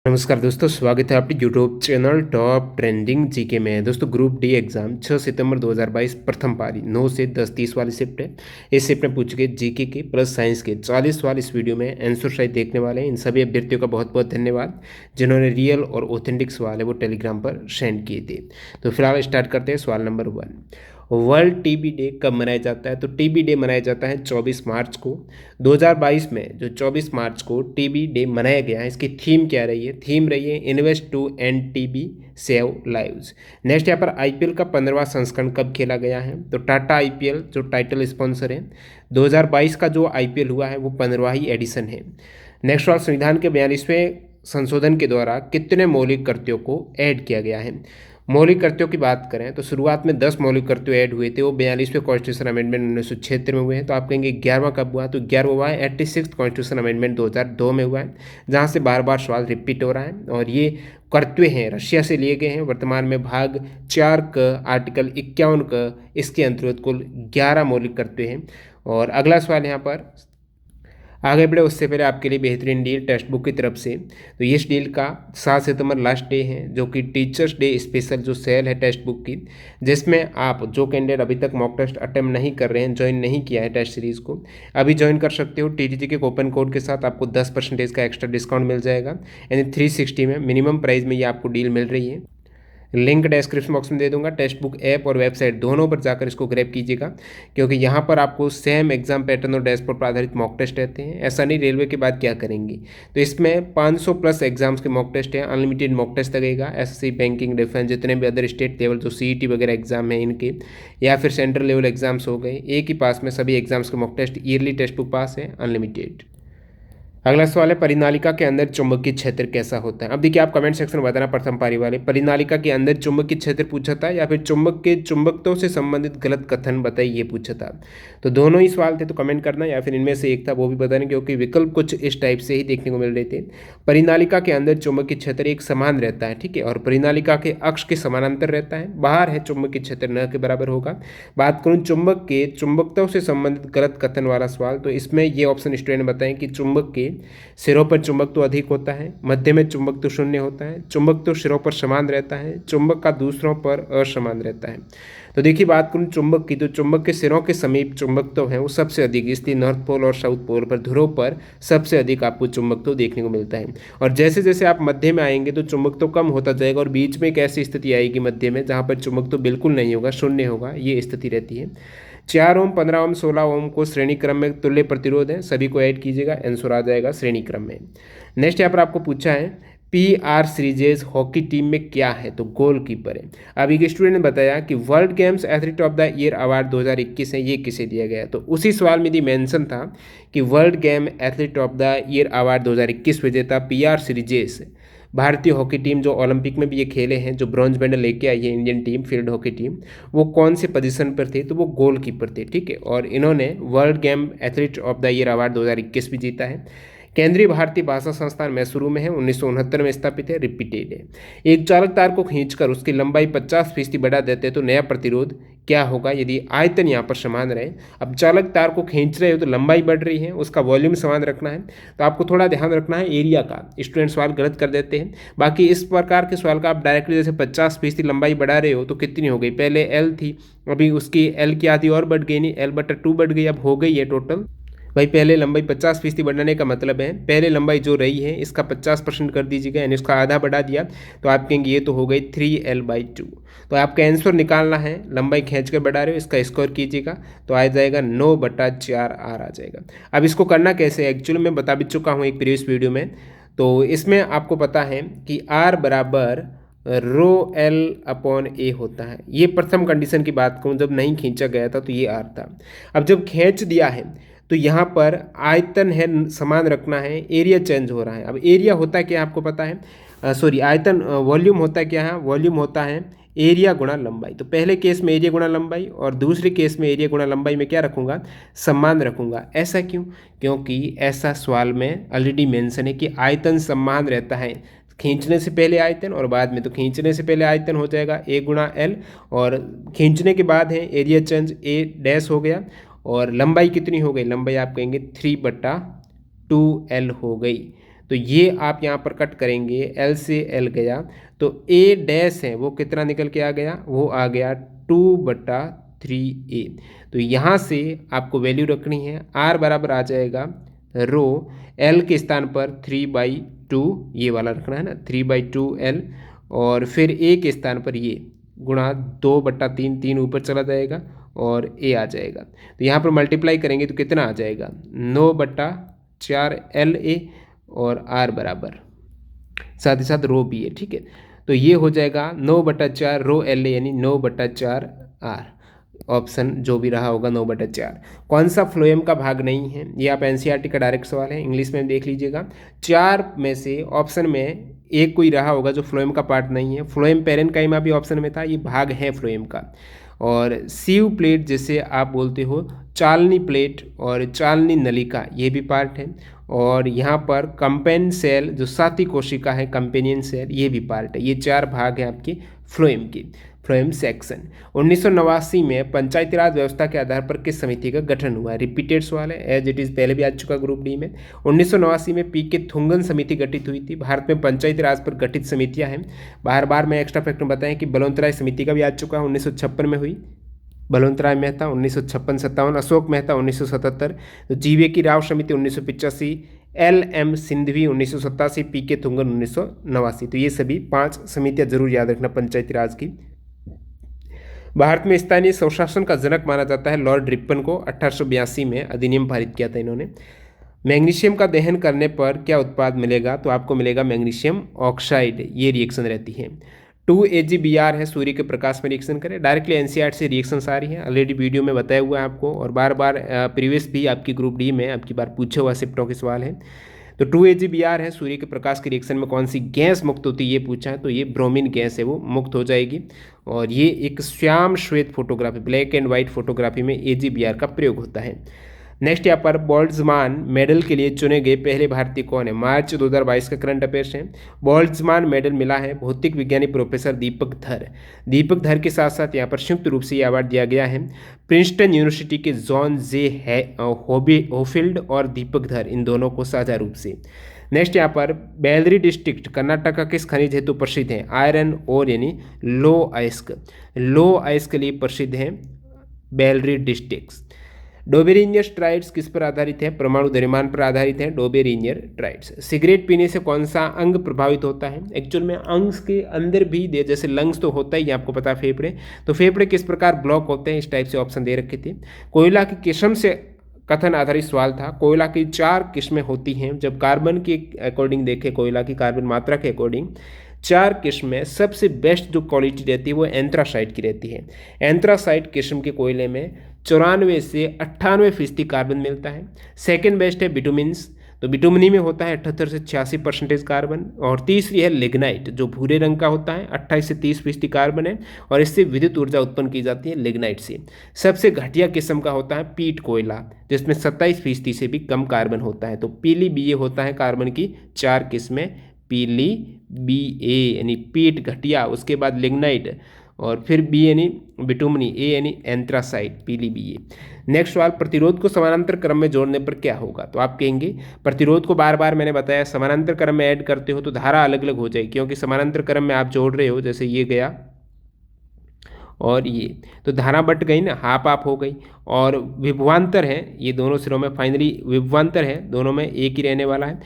नमस्कार दोस्तों, स्वागत है आपके YouTube channel top trending GK में। दोस्तों ग्रुप डी एग्जाम 6 सितंबर 2022 प्रथम पारी 9 से 10:30 वाली शिफ्ट है। इस शिफ्ट में पूछे गए जीके के प्लस साइंस के 40 सवाल इस वीडियो में आंसर शायद देखने वाले हैं। इन सभी अभ्यर्थियों का बहुत बहुत धन्यवाद जिन्होंने रियल और ऑथेंटिक सवाल है वो टेलीग्राम पर सेंड किए थे। तो फिलहाल स्टार्ट करते हैं सवाल नंबर 1। वर्ल्ड टीबी डे कब मनाया जाता है? तो टीबी डे मनाया जाता है 24 मार्च को। 2022 में जो 24 मार्च को टीबी डे मनाया गया है, इसकी थीम क्या रही है? थीम रही है invest to end TB save lives. Next यहाँ पर आईपीएल का 15वां संस्करण कब खेला गया है? तो टाटा आईपीएल जो टाइटल स्पॉन्सर है, 2022 का जो आईपीएल हुआ है वो 15वां ही एडिशन है। नेक्स्ट वाला संविधान के 42वें संशोधन के द्वारा कितने मौलिक कर्तव्यों को ऐड किया गया है? मौलिक कर्तव्यों की बात करें तो शुरुआत में 10 मौलिक कर्तव्य ऐड हुए थे, वो 42वें कॉन्स्टिट्यूशन अमेंडमेंट 1976 में हुए हैं। तो आप कहेंगे 11वां कब हुआ? तो 11वां हुआ है 86th कॉन्स्टिट्यूशन अमेंडमेंट 2002 में हुआ है, जहाँ से बार बार सवाल रिपीट हो रहा है। और ये कर्तव्य हैं रशिया से लिए गए हैं। वर्तमान में भाग 4 का आर्टिकल 51 का इसके अंतर्गत कुल 11 मौलिक कर्तव्य हैं। और अगला सवाल यहाँ पर आगे बढ़े उससे पहले आपके लिए बेहतरीन डील टेक्स्ट बुक की तरफ से। तो इस डील का 7 सितंबर लास्ट डे है, जो कि टीचर्स डे स्पेशल जो सेल है टेक्स्ट बुक की, जिसमें आप जो कैंडिडेट अभी तक मॉक टेस्ट अटेम्प्ट नहीं कर रहे हैं, ज्वाइन नहीं किया है टेस्ट सीरीज़ को, अभी ज्वाइन कर सकते हो। टीटीजी के कूपन कोड के साथ आपको 10% का एक्स्ट्रा डिस्काउंट मिल जाएगा, यानी 360 में मिनिमम प्राइस में ये आपको डील मिल रही है। लिंक डिस्क्रिप्शन बॉक्स में दे दूंगा। टेक्स्ट बुक ऐप और वेबसाइट दोनों पर जाकर इसको ग्रैब कीजिएगा, क्योंकि यहाँ पर आपको सेम एग्जाम पैटर्न और डैशबोर्ड पर आधारित मॉक टेस्ट रहते हैं। ऐसा नहीं रेलवे के बाद क्या करेंगे, तो इसमें 500 प्लस एग्जाम्स के मॉक टेस्ट हैं, अनलिमिटेड मॉक टेस्ट लगेगा। एसएससी, बैंकिंग, डिफेंस, जितने भी अदर स्टेट लेवल जो सीईटी वगैरह एग्जाम है इनके, या फिर सेंट्रल लेवल एग्जाम्स हो गए, एक ही पास में सभी एग्जाम्स के mock test, yearly text book पास है, अनलिमिटेड। अगला सवाल है परिनालिका के अंदर चुंबकीय क्षेत्र कैसा होता है? अब देखिए आप कमेंट सेक्शन में बताना प्रथम पारी वाले, परिनालिका के अंदर चुंबकीय क्षेत्र पूछा था या फिर चुंबक के चुंबकत्व से संबंधित गलत कथन बताइए, ये पूछा था। तो दोनों ही सवाल थे, तो कमेंट करना, या फिर इनमें से एक था वो भी बताना, क्योंकि विकल्प कुछ इस टाइप से ही देखने को मिल रहे थे। परिनालिका के अंदर चुंबकीय क्षेत्र एक समान रहता है, ठीक है, और परिनालिका के अक्ष के समानांतर रहता है। बाहर है चुंबकीय क्षेत्र न के बराबर होगा। बात करूँ चुंबक के चुंबकत्व से संबंधित गलत कथन वाला सवाल, तो इसमें ये ऑप्शन स्टूडेंट बताएं कि चुंबक के सिरों पर चुंबक तो अधिक होता है, मध्य में चुंबक तो शून्य होता है, चुंबक तो सिरों पर समान रहता है, चुंबक का दूसरों पर असमान रहता है। तो देखिए बात करूँ चुंबक की, तो चुंबक के सिरों के समीप चुंबक तो है वो सबसे अधिक, इसलिए नॉर्थ पोल और साउथ पोल पर ध्रुव पर सबसे अधिक आपको चुंबक तो देखने को मिलता है। और जैसे जैसे आप मध्य में आएंगे तो चुंबक तो कम होता जाएगा, और बीच में एक ऐसी स्थिति आएगी मध्य में जहाँ पर चुंबक तो बिल्कुल नहीं होगा, शून्य होगा, ये स्थिति रहती है। 4 ओम, 15 ओम, 16 ओम को श्रेणी क्रम में तुल्य प्रतिरोध है, सभी को ऐड कीजिएगा, आंसर आ जाएगा श्रेणी क्रम में। नेक्स्ट यहाँ पर आपको पूछा है पीआर सीरीजेज हॉकी टीम में क्या है? तो गोलकीपर है। अब एक स्टूडेंट ने बताया कि world games athlete of the year award 2021 है, ये किसे दिया गया? तो उसी सवाल में भी मेंशन था कि world game athlete of the year award 2021 विजेता पीआर सीरीजेज भारतीय हॉकी टीम जो ओलंपिक में भी ये खेले हैं, जो ब्रॉन्ज मेडल लेके आई है Indian team, field hockey team, वो कौन से पोजीशन पर थे? तो वो गोलकीपर थे, ठीक है। और इन्होंने world game athlete of the year award 2021 भी जीता है। केंद्रीय भारतीय भाषा संस्थान मैसूरू में है, 1969 में स्थापित है, रिपीटेड है। एक चालक तार को खींचकर उसकी लंबाई 50% बढ़ा देते हैं तो नया प्रतिरोध क्या होगा यदि आयतन यहाँ पर समान रहे? अब चालक तार को खींच रहे हो तो लंबाई बढ़ रही है, उसका वॉल्यूम समान रखना है, तो आपको थोड़ा ध्यान रखना है एरिया का। स्टूडेंट सवाल गलत कर देते हैं। बाकी इस प्रकार के सवाल का आप डायरेक्टली जैसे 50% लंबाई बढ़ा रहे हो तो कितनी हो गई? पहले एल थी, अभी उसकी एल की आधी और बढ़ गई, नहीं L/2 बढ़ गई, अब हो गई है टोटल। भाई पहले लंबाई 50% बढ़ाने का मतलब है पहले लंबाई जो रही है इसका 50% कर दीजिएगा, यानी उसका आधा बढ़ा दिया, तो आप कहेंगे ये तो हो गई 3L/2। तो आपका आंसर निकालना है, लंबाई खींच कर बढ़ा रहे हो, इसका स्क्वायर कीजिएगा तो आ जाएगा 9/4R आ जाएगा। अब इसको करना कैसे, एक्चुअली मैं बता भी चुका हूँ एक प्रीवियस वीडियो में। तो इसमें आपको पता है कि R बराबर ρL/A होता है। ये प्रथम कंडीशन की बात करूँ, जब नहीं खींचा गया था तो ये R था। अब जब खींच दिया है तो यहाँ पर आयतन है समान रखना है, एरिया चेंज हो रहा है। अब एरिया होता है क्या आपको पता है, सॉरी आयतन, वॉल्यूम होता है क्या है? वॉल्यूम होता है एरिया गुणा लंबाई। तो पहले केस में एरिया गुणा लंबाई और दूसरे केस में एरिया गुणा लंबाई में क्या रखूँगा? समान रखूँगा। ऐसा क्यों? क्योंकि ऐसा सवाल में ऑलरेडी मेंशन है कि आयतन समान रहता है, खींचने से पहले आयतन और बाद में। तो खींचने से पहले आयतन हो जाएगा A/L, और खींचने के बाद है एरिया चेंज A' हो गया, और लंबाई कितनी हो गई? लंबाई आप कहेंगे 3/2L हो गई। तो ये आप यहाँ पर कट करेंगे, एल से एल गया तो ए डैश है वो कितना निकल के आ गया, वो आ गया 2/3a। तो यहाँ से आपको वैल्यू रखनी है, आर बराबर आ जाएगा रो एल के स्थान पर 3/2, ये वाला रखना है ना 3/2l, और फिर ए के स्थान पर ये गुणा 2/3, 3 ऊपर चला जाएगा और ए आ जाएगा। तो यहाँ पर मल्टीप्लाई करेंगे तो कितना आ जाएगा 9/4LA और आर बराबर साथ ही साथ रो भी है, ठीक है। तो ये हो जाएगा 9/4 रो LA यानी 9/4R। ऑप्शन जो भी रहा होगा 9/4। कौन सा फ्लोएम का भाग नहीं है, ये आप एनसीईआरटी का डायरेक्ट सवाल है, इंग्लिश में देख लीजिएगा। 4 में से ऑप्शन में एक कोई रहा होगा जो फ्लोएम का पार्ट नहीं है। फ्लोएम पेरेन्काइमा भी ऑप्शन में था, ये भाग है फ्लोएम का। और सीव प्लेट जिसे आप बोलते हो, चालनी प्लेट और चालनी नलिका, ये भी पार्ट है। और यहाँ पर कंपेन सेल जो साथी कोशिका है, कंपेनियन सेल, ये भी पार्ट है। ये 4 भाग हैं आपके फ्लोएम के, फ्लोएम सेक्शन। 1989 में पंचायती राज व्यवस्था के आधार पर किस समिति का गठन हुआ है? रिपीटेड सवाल है, एज इट इज़ पहले भी आ चुका ग्रुप डी में। 1989 में पी के थुंगन समिति गठित हुई थी। भारत में पंचायती राज पर गठित समितियां हैं। बार बार मैं एक्स्ट्रा फैक्ट में बताएं कि बलवंतराय समिति का भी आ चुका है, 1956 में हुई। बलवंतराय मेहता 1956-57, अशोक मेहता 1977, तो जीवे की राव समिति 1985, LM सिंधवी 1987, पी के थुंगन 1989। तो ये सभी 5 समितियां जरूर याद रखना पंचायती राज की। भारत में स्थानीय स्वशासन का जनक माना जाता है लॉर्ड रिपन को। 1882 में अधिनियम पारित किया था इन्होंने। मैग्नीशियम का दहन करने पर क्या उत्पाद मिलेगा? तो आपको मिलेगा मैग्नीशियम ऑक्साइड, ये रिएक्शन रहती है। 2AgBr है, सूर्य के प्रकाश में रिएक्शन करें। डायरेक्टली एनसीईआरटी से रिएक्शंस आ रही है, ऑलरेडी वीडियो में बताया हुआ है आपको, और बार बार प्रीवियस भी आपकी ग्रुप डी में आपकी बार पूछे हुआ शिफ्टों के सवाल है। तो 2AgBr है, सूर्य के प्रकाश के रिएक्शन में कौन सी गैस मुक्त होती है ये पूछा है, तो ये ब्रोमीन गैस है, वो मुक्त हो जाएगी। और ये एक श्याम श्वेत photography, black and white photography में AgBr का प्रयोग होता है। नेक्स्ट यहाँ पर बोल्ट्जमान मेडल के लिए चुने गए पहले भारतीय कौन है? मार्च 2022 का करंट अफेयर्स है। बोल्ट्जमान मेडल मिला है भौतिक विज्ञानी प्रोफेसर दीपक धर। दीपक धर के साथ साथ यहाँ पर संयुक्त रूप से ये अवार्ड दिया गया है प्रिंसटन यूनिवर्सिटी के जॉन जे होफील्ड और दीपक धर, इन दोनों को साझा रूप से। नेक्स्ट यहाँ पर बेलरी डिस्ट्रिक्ट कर्नाटक का किस खनिज हेतु प्रसिद्ध है? आयरन और यानी लो अयस्क, लो अयस्क के लिए प्रसिद्ध है बेलरी डिस्ट्रिक्ट। डोबेरिनियर ट्राइड्स किस पर आधारित है? परमाणु द्रव्यमान पर आधारित है डोबेरिनियर ट्राइड्स। सिगरेट पीने से कौन सा अंग प्रभावित होता है? एक्चुअल में अंग के अंदर भी दे, जैसे लंग्स तो होता ही आपको पता है, फेफड़े, तो फेफड़े किस प्रकार ब्लॉक होते हैं, इस टाइप से ऑप्शन दे रखे थे। कोयला की किस्म से कथन आधारित सवाल था। कोयला की 4 किस्में होती हैं। जब कार्बन के अकॉर्डिंग देखें, कोयला की कार्बन मात्रा के अकॉर्डिंग 4 किस्म में सबसे बेस्ट जो क्वालिटी रहती है वो एंथ्रासाइट की रहती है। एंथ्रासाइट किस्म के कोयले में 94 से 98% कार्बन मिलता है। सेकेंड बेस्ट है बिटुमिन्स, तो बिटुमनी में होता है 78 से 86% कार्बन। और तीसरी है लिग्नाइट, जो भूरे रंग का होता है, 28 से 30% कार्बन है, और इससे विद्युत ऊर्जा उत्पन्न की जाती है लिग्नाइट से। सबसे घटिया किस्म का होता है पीट कोयला, जिसमें 27% से भी कम कार्बन होता है। तो पीली BA होता है कार्बन की 4 किस्में, पीली BA यानी पीट घटिया, उसके बाद लिग्नाइट, और फिर B यानी बिटुमनी, A यानी एंथ्रासाइट, पीली BA। नेक्स्ट सवाल, प्रतिरोध को समानांतर क्रम में जोड़ने पर क्या होगा? तो आप कहेंगे प्रतिरोध को बार बार मैंने बताया समानांतर क्रम में ऐड करते हो तो धारा अलग अलग हो जाएगी, क्योंकि समानांतर क्रम में आप जोड़ रहे हो, जैसे ये गया और ये, तो धारा बट गई ना, हाफ हाफ हो गई। और विभवांतर है, ये दोनों सिरों में फाइनली विभवांतर है, दोनों में एक ही रहने वाला है,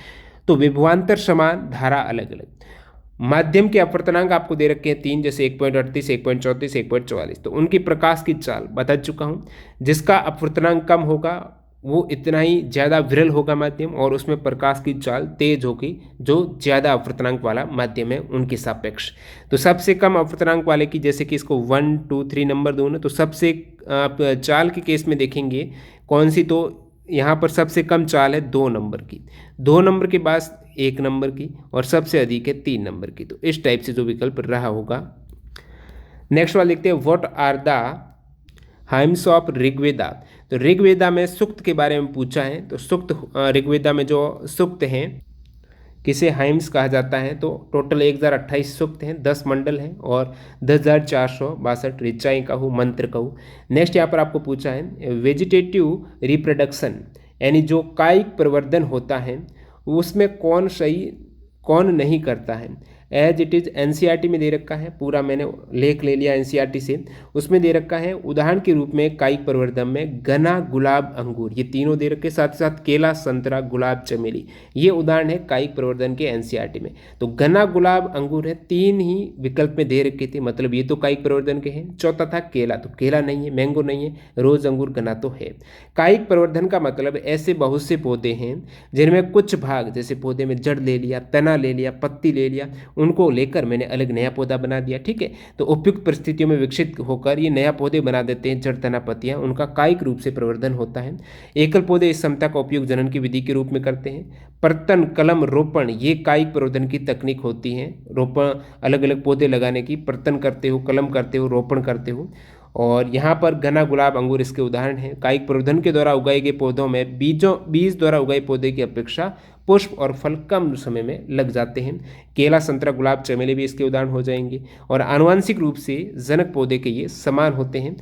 तो विभवांतर समान, धारा अलग अलग। माध्यम के अपवर्तनांक आपको दे रखे हैं 3, जैसे 1.38, 1.34, 1.44, तो उनकी प्रकाश की चाल बता चुका हूँ। जिसका अपवर्तनांक कम होगा वो इतना ही ज़्यादा विरल होगा माध्यम, और उसमें प्रकाश की चाल तेज होगी जो ज़्यादा अपवर्तनांक वाला माध्यम है उनके सापेक्ष। तो सबसे कम अपवर्तनांक वाले की, जैसे कि इसको 1, 2, 3 नंबर दूँ ना, तो सबसे आप चाल के केस में देखेंगे कौन सी, तो यहाँ पर सबसे कम चाल है 2 नंबर की, 2 नंबर के बाद 1 नंबर की, और सबसे अधिक है 3 नंबर की। तो इस टाइप से जो विकल्प रहा होगा। नेक्स्ट वाला लिखते हैं, what are the hymns of Rigveda? तो ऋग्वेदा में सूक्त के बारे में पूछा है। तो सूक्त, ऋग्वेदा में जो सूक्त हैं किसे हाइम्स कहा जाता है? तो टोटल 1028 सूक्त हैं, 10 मंडल हैं, और 10,462 ऋचाएँ कहूँ, मंत्र कहूँ। नेक्स्ट यहाँ पर आपको पूछा है वेजिटेटिव रिप्रोडक्शन, यानी जो कायिक प्रवर्धन होता है उसमें कौन सही कौन नहीं करता है। एज इट इज़ एनसीईआरटी में दे रखा है, पूरा मैंने लेख ले लिया एनसीईआरटी से, उसमें दे रखा है उदाहरण के रूप में कायिक प्रवर्धन में गन्ना, गुलाब, अंगूर, ये तीनों दे रखे, साथ ही साथ केला, संतरा, गुलाब, चमेली, ये उदाहरण है कायिक प्रवर्धन के एनसीईआरटी में। तो गन्ना, गुलाब, अंगूर है, तीन ही विकल्प में दे रखे थे, मतलब ये तो कायिक प्रवर्धन के हैं। चौथा था केला, तो केला नहीं है, मैंगो नहीं है, रोज, अंगूर, गन्ना तो है। कायिक प्रवर्धन का मतलब ऐसे बहुत से पौधे हैं जिनमें कुछ भाग, जैसे पौधे में जड़ ले लिया, तना ले लिया, पत्ती ले लिया, उनको लेकर मैंने अलग नया पौधा बना दिया, ठीक है। तो उपयुक्त परिस्थितियों में विकसित होकर ये नया पौधे बना देते हैं, जड़, तना, पत्तियां, उनका कायिक रूप से प्रवर्धन होता है। एकल पौधे इस क्षमता का उपयोग जनन की विधि के रूप में करते हैं। पर्तन, कलम, रोपण, ये कायिक प्रवर्धन की तकनीक होती है। रोपण, अलग अलग पौधे लगाने की, पर्तन करते हो, कलम करते हो, रोपण करते हो। और यहाँ पर गन्ना, गुलाब, अंगूर इसके उदाहरण हैं। कायिक प्रवर्धन के द्वारा उगाए गए पौधों में बीज द्वारा उगाए पौधे की अपेक्षा पुष्प और फल कम समय में लग जाते हैं। केला, संतरा, गुलाब, चमेली भी इसके उदाहरण हो जाएंगे। और आनुवंशिक रूप से जनक पौधे के ये समान होते हैं।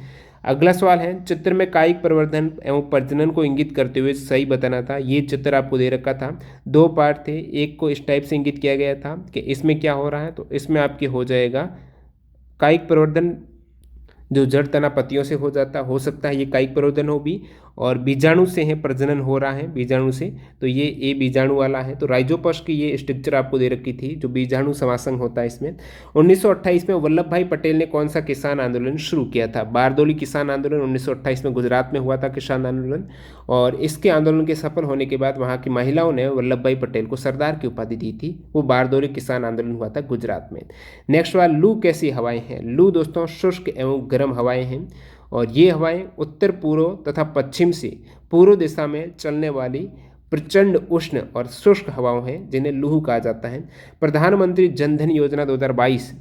अगला सवाल है, चित्र में कायिक प्रवर्धन एवं प्रजनन को इंगित करते हुए सही बताना था। ये चित्र आपको दे रखा था, दो पार्ट थे, एक को इस टाइप से इंगित किया गया था कि इसमें क्या हो रहा है, तो इसमें आपके हो जाएगा कायिक प्रवर्धन जो जड़, तना, पत्तियों से हो सकता है ये कायिक प्रवर्धन हो भी, और बीजाणु से है, प्रजनन हो रहा है बीजाणु से, तो ये ए बीजाणु वाला है। तो राइजोपस की ये स्ट्रक्चर आपको दे रखी थी, जो बीजाणु समासंग होता है इसमें। 1928 में वल्लभ भाई पटेल ने कौन सा किसान आंदोलन शुरू किया था? बारदोली किसान आंदोलन 1928 में गुजरात में हुआ था, किसान आंदोलन। और इसके आंदोलन के सफल होने के बाद वहाँ की महिलाओं ने वल्लभ भाई पटेल को सरदार की उपाधि दी थी। वो बारदोली किसान आंदोलन हुआ था गुजरात में। नेक्स्ट सवाल, लू कैसी हवाएं हैं? लू दोस्तों शुष्क एवं गर्म हवाएं हैं, और ये हवाएं उत्तर पूर्व तथा पश्चिम से पूर्व दिशा में चलने वाली प्रचंड उष्ण और शुष्क हवाओं हैं, जिन्हें लू कहा जाता है। प्रधानमंत्री जन धन योजना 2022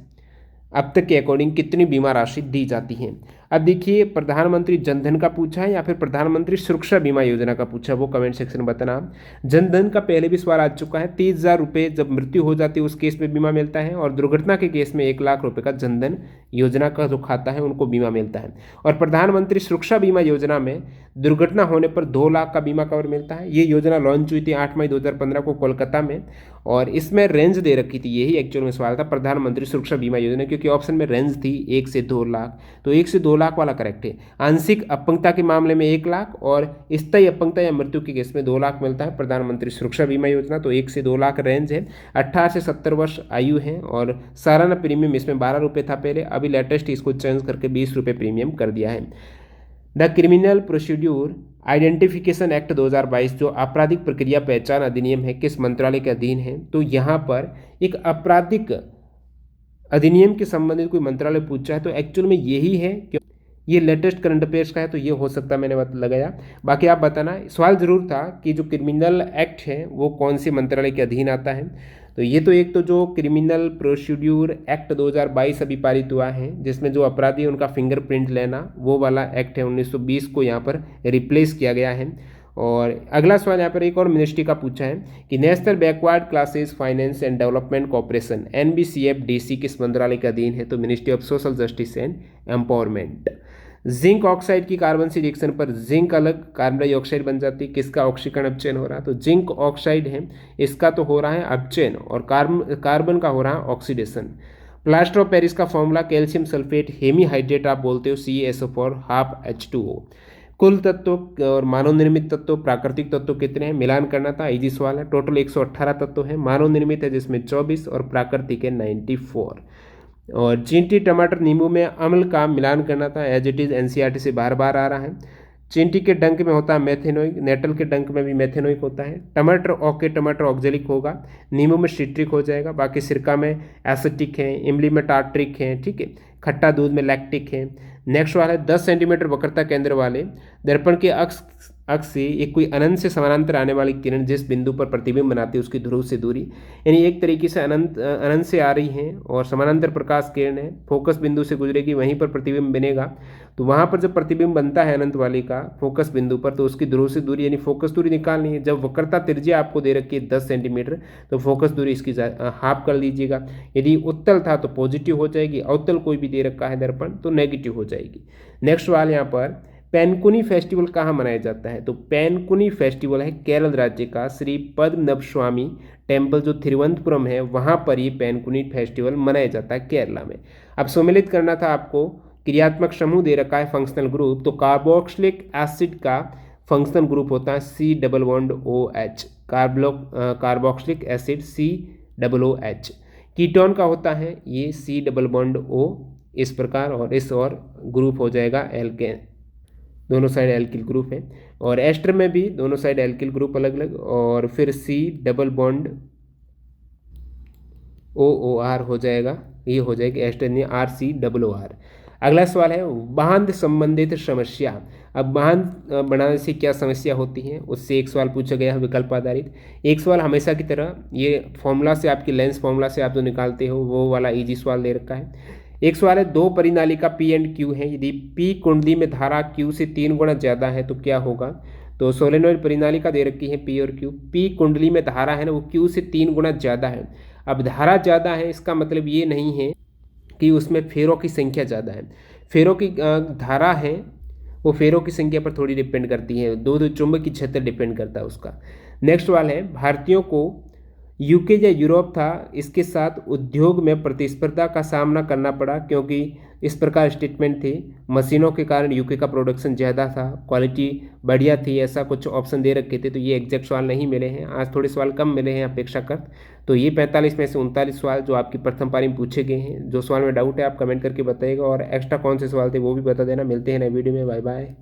अब तक के अकॉर्डिंग कितनी बीमा राशि दी जाती है? अब देखिए, प्रधानमंत्री जनधन का पूछा है या फिर प्रधानमंत्री सुरक्षा बीमा योजना का पूछा, वो कमेंट सेक्शन में बताना। जनधन का पहले भी सवाल आ चुका है। 30,000 रुपये जब मृत्यु हो जाती है उस केस में बीमा मिलता है, और दुर्घटना के केस में 1 लाख रुपये का जनधन योजना का जो खाता है उनको बीमा मिलता है। और प्रधानमंत्री सुरक्षा बीमा योजना में दुर्घटना होने पर 2 लाख का बीमा कवर मिलता है। ये योजना लॉन्च हुई थी 8 मई 2015 को कोलकाता में, और इसमें रेंज दे रखी थी, यही एक्चुअल में सवाल था, प्रधानमंत्री सुरक्षा बीमा योजना, क्योंकि ऑप्शन में रेंज थी 1 से 2 लाख, तो 1 से 2 लाख वाला करेक्ट है। आंशिक अपंगता के मामले में 1 लाख, और स्थायी अपंगता या मृत्यु के केस में 2 लाख मिलता है प्रधानमंत्री सुरक्षा बीमा योजना। तो 1 से 2 लाख रेंज है। 18 से 70 वर्ष आयु है, और सालाना प्रीमियम इसमें 12 रुपये था पहले, अभी लेटेस्ट इसको चेंज करके 20 रुपये प्रीमियम कर दिया है। The criminal procedure identification act 2022 जो आपराधिक प्रक्रिया पहचान अधिनियम है, किस मंत्रालय के अधीन है? तो यहाँ पर एक आपराधिक अधिनियम के संबंधित कोई मंत्रालय पूछा है, तो एक्चुअल में यही है, कि ये लेटेस्ट करंट अफेयर्स का है, तो ये हो सकता है, मैंने लगाया। बाकी आप बताना। सवाल जरूर था कि जो क्रिमिनल एक्ट है वो कौन से मंत्रालय के अधीन आता है। तो ये तो एक तो जो क्रिमिनल प्रोसीड्यूर एक्ट 2022 अभी पारित हुआ है, जिसमें जो अपराधी है उनका फिंगरप्रिंट लेना, वो वाला एक्ट है 1920 को यहाँ पर रिप्लेस किया गया है। और अगला सवाल यहाँ पर एक और मिनिस्ट्री का पूछा है कि national backward classes finance and development corporation NBCFDC किस मंत्रालय के अधीन है? तो ministry of social justice and empowerment. Zinc oxide की कार्बन से रिएक्शन पर जिंक अलग कार्बन डाइऑक्साइड बन जाती है, किसका ऑक्सीकरण अपचयन हो रहा है? तो जिंक ऑक्साइड है, इसका तो हो रहा है अपचयन, और कार्बन का हो रहा है ऑक्सीडेशन। प्लास्टर ऑफ पेरिस का फॉर्मूला कैल्शियम सल्फेट हेमीहाइड्रेट आप बोलते हो, CaSO4 कुल तत्व और मानव निर्मित तत्व, प्राकृतिक तत्व कितने हैं? मिलान करना था, इजी सवाल है। टोटल 118 तत्व है, मानव निर्मित है जिसमें 24 और प्राकृतिक है 94। और चींटी, टमाटर, नींबू में अम्ल का मिलान करना था, एज इट इज़ NCERT से बार बार आ रहा है। चींटी के डंक में होता है मेथेनोइक, नेटल के डंक में भी मेथेनोइक होता है। टमाटर ऑक्जेलिक होगा, नींबू में सिट्रिक हो जाएगा, बाकी सिरका में एसिटिक है, इमली में टार्ट्रिक है, ठीक है, खट्टा दूध में लैक्टिक है। नेक्स्ट वाला है 10 सेंटीमीटर वक्रता केंद्र वाले दर्पण के अक्ष से एक कोई अनंत से समानांतर आने वाली किरण जिस बिंदु पर प्रतिबिंब बनाती है उसकी ध्रुव से दूरी, यानी एक तरीके से अनंत से आ रही है और समानांतर प्रकाश किरण है, फोकस बिंदु से गुजरेगी, वहीं पर प्रतिबिंब बनेगा। तो वहाँ पर जब प्रतिबिंब बनता है अनंत वाली का फोकस बिंदु पर, तो उसकी ध्रुव से दूरी यानी फोकस दूरी निकालनी है। जब वक्रता त्रिज्या आपको दे रखी है 10 सेंटीमीटर, तो फोकस दूरी इसकी हाफ कर लीजिएगा। यदि उत्तल था तो पॉजिटिव हो जाएगी, अवतल कोई भी दे रखा है दर्पण तो नेगेटिव हो जाएगी। नेक्स्ट सवाल यहाँ पर पैनकुनी फेस्टिवल कहाँ मनाया जाता है? तो पैनकुनी फेस्टिवल है केरल राज्य का श्री पद्मनाभस्वामी टेम्पल जो थिरुवनंतपुरम है वहाँ पर ये पैनकुनी फेस्टिवल मनाया जाता है केरला में। अब सम्मिलित करना था आपको, क्रियात्मक समूह दे रखा है फंक्शनल ग्रुप, तो कार्बोक्सिलिक एसिड का फंक्शनल ग्रुप होता है COOH, carboxylic acid COOH। Ketone का होता है ये C O इस प्रकार, और इस और ग्रुप हो जाएगा एल्केन, दोनों साइड एल्किल ग्रुप है। और एस्टर में भी दोनों साइड एल्किल ग्रुप अलग अलग, और फिर COOR हो जाएगा, ये हो जाएगी एस्टर नहीं RCOOR। अगला सवाल है बांध संबंधित समस्या। अब बांध बनाने से क्या समस्या होती है, उससे एक सवाल पूछा गया है विकल्प आधारित। एक सवाल हमेशा की तरह ये फॉर्मूला से, आपकी लेंस फॉर्मूला से आप जो निकालते हो वो वाला इजी सवाल दे रखा है। एक सवाल है दो परिनालिका P एंड Q है, यदि P कुंडली में धारा Q से 3 गुना ज़्यादा है तो क्या होगा? तो सोलेनोइड परिनालिका दे रखी है P और Q, P कुंडली में धारा है ना वो Q से 3 गुना ज़्यादा है। अब धारा ज़्यादा है इसका मतलब ये नहीं है कि उसमें फेरों की संख्या ज़्यादा है। फेरों की धारा है वो फेरों की संख्या पर थोड़ी डिपेंड करती है, दो चुंबकीय क्षेत्र डिपेंड करता है उसका। नेक्स्ट सवाल है भारतीयों को यूके या यूरोप था इसके साथ उद्योग में प्रतिस्पर्धा का सामना करना पड़ा, क्योंकि इस प्रकार स्टेटमेंट थे मशीनों के कारण यूके का प्रोडक्शन ज़्यादा था, क्वालिटी बढ़िया थी, ऐसा कुछ ऑप्शन दे रखे थे। तो ये एग्जैक्ट सवाल नहीं मिले हैं, आज थोड़े सवाल कम मिले हैं अपेक्षाकृत। तो ये 45 में से 39 सवाल जो आपकी प्रथम पारी में पूछे गए हैं। जो सवाल में डाउट है आप कमेंट करके बताइएगा, और एक्स्ट्रा कौन से सवाल थे वो भी बता देना। मिलते हैं नए वीडियो में, बाय बाय।